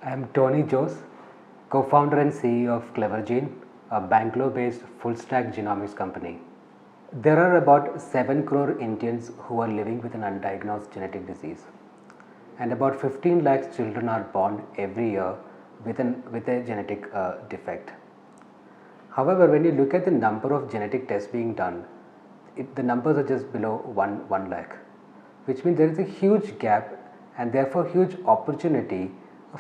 I am Tony Jose, co-founder and CEO of Clevergene, a Bangalore-based full-stack genomics company. There are about 7 crore Indians who are living with an undiagnosed genetic disease, and about 15 lakhs children are born every year with a genetic defect. However, when you look at the number of genetic tests being done, the numbers are just below 1 lakh, which means there is a huge gap and therefore huge opportunity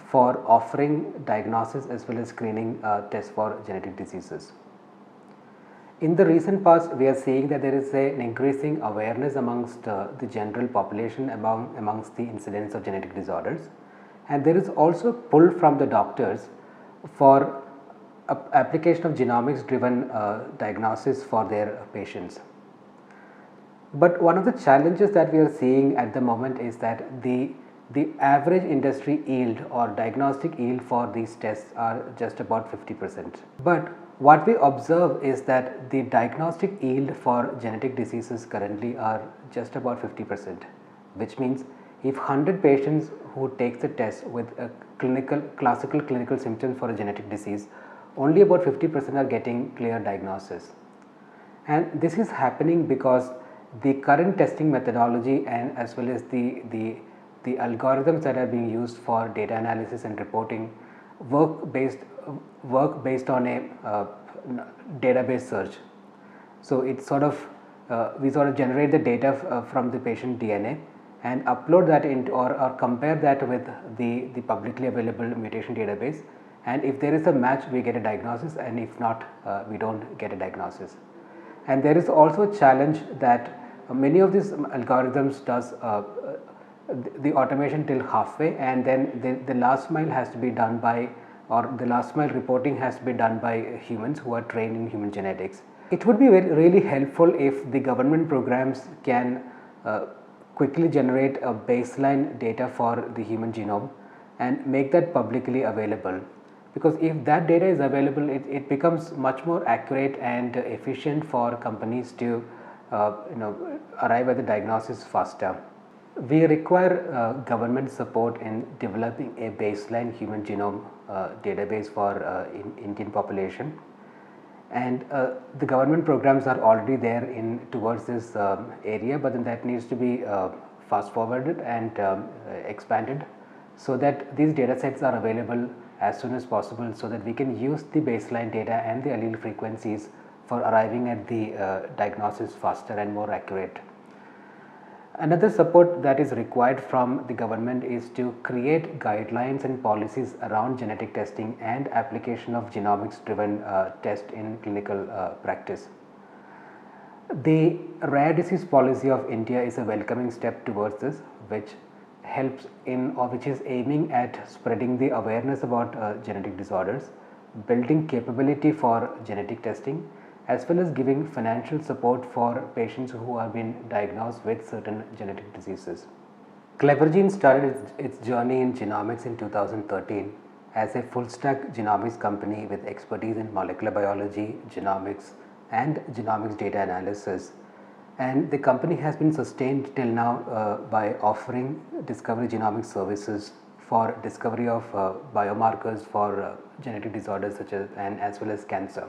for offering diagnosis as well as screening tests for genetic diseases. In the recent past, we are seeing that there is an increasing awareness amongst the general population amongst the incidence of genetic disorders, and there is also pull from the doctors for application of genomics driven diagnosis for their patients. But one of the challenges that we are seeing at the moment is that the average industry yield or diagnostic yield for these tests are just about 50%. But what we observe is that the diagnostic yield for genetic diseases currently are just about 50%, which means if 100 patients who takes the test with a classical clinical symptoms for a genetic disease, only about 50% are getting clear diagnosis. And this is happening because the current testing methodology and as well as the algorithms that are being used for data analysis and reporting work based on a database search. So it's we sort of generate the data from the patient DNA and upload that into or compare that with the publicly available mutation database, and if there is a match we get a diagnosis, and if not we don't get a diagnosis. And there is also a challenge that many of these algorithms does the automation till halfway, and then the last mile has to be done by, or the last mile reporting has to be done by humans who are trained in human genetics. It would be really helpful if the government programs can quickly generate a baseline data for the human genome and make that publicly available, because if that data is available, it becomes much more accurate and efficient for companies to arrive at the diagnosis faster. We require government support in developing a baseline human genome database for Indian population, and the government programs are already there towards this area, but then that needs to be fast forwarded and expanded so that these data sets are available as soon as possible, so that we can use the baseline data and the allele frequencies for arriving at the diagnosis faster and more accurate. Another support that is required from the government is to create guidelines and policies around genetic testing and application of genomics driven test in clinical practice. The rare disease policy of India is a welcoming step towards this, which helps which is aiming at spreading the awareness about genetic disorders, building capability for genetic testing, as well as giving financial support for patients who have been diagnosed with certain genetic diseases. Clevergene started its journey in genomics in 2013 as a full-stack genomics company with expertise in molecular biology, genomics, and genomics data analysis. And the company has been sustained till now by offering discovery genomics services for discovery of biomarkers for genetic disorders such as well as cancer.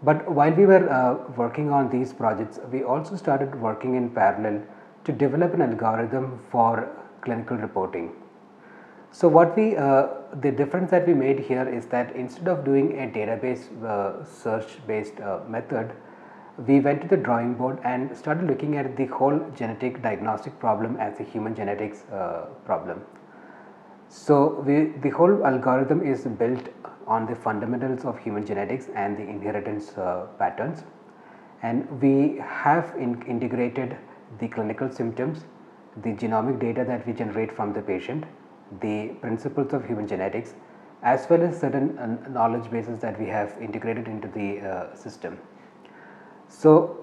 But while we were working on these projects, we also started working in parallel to develop an algorithm for clinical reporting. So the difference that we made here is that instead of doing a database search based method, we went to the drawing board and started looking at the whole genetic diagnostic problem as a human genetics problem. So the whole algorithm is built on the fundamentals of human genetics and the inheritance patterns, and we have integrated the clinical symptoms, the genomic data that we generate from the patient, the principles of human genetics, as well as certain knowledge bases that we have integrated into the system. So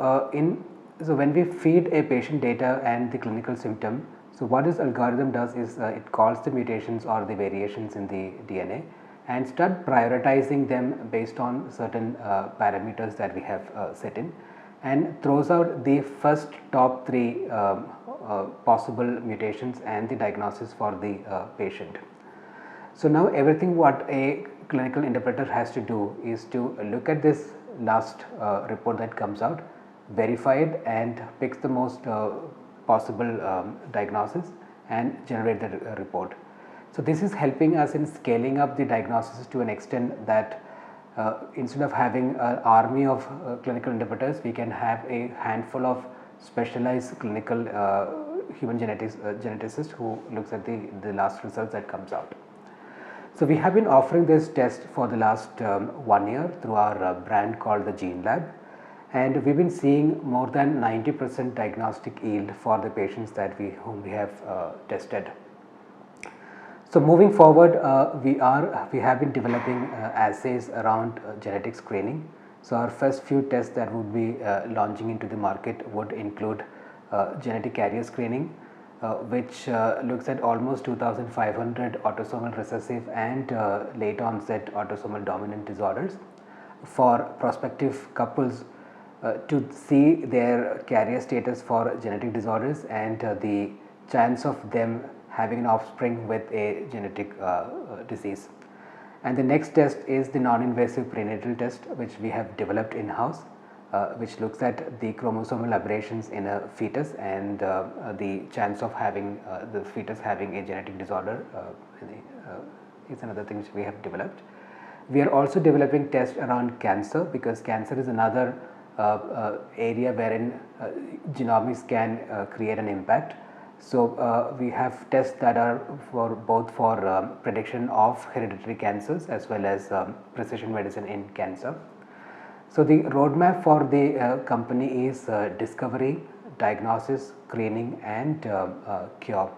when we feed a patient data and the clinical symptom, so what this algorithm does is it calls the mutations or the variations in the DNA and start prioritizing them based on certain parameters that we have set in, and throws out the first top 3 possible mutations and the diagnosis for the patient. So now everything what a clinical interpreter has to do is to look at this last report that comes out, verify it and picks the most possible diagnosis and generate the report. So this is helping us in scaling up the diagnosis to an extent that instead of having an army of clinical interpreters, we can have a handful of specialized clinical human geneticists who looks at the last results that comes out. So we have been offering this test for the last 1 year through our brand called the Gene Lab, and we've been seeing more than 90% diagnostic yield for the patients that whom we have tested. So moving forward, we have been developing assays around genetic screening. So our first few tests that would be launching into the market would include genetic carrier screening, which looks at almost 2,500 autosomal recessive and late onset autosomal dominant disorders for prospective couples to see their carrier status for genetic disorders and the chance of them having an offspring with a genetic disease. And the next test is the non-invasive prenatal test, which we have developed in-house, which looks at the chromosomal aberrations in a fetus and the chance of having the fetus having a genetic disorder is another thing which we have developed. We are also developing tests around cancer, because cancer is another area wherein genomics can create an impact. So we have tests that are for both for prediction of hereditary cancers as well as precision medicine in cancer. So the roadmap for the company is discovery, diagnosis, screening and cure.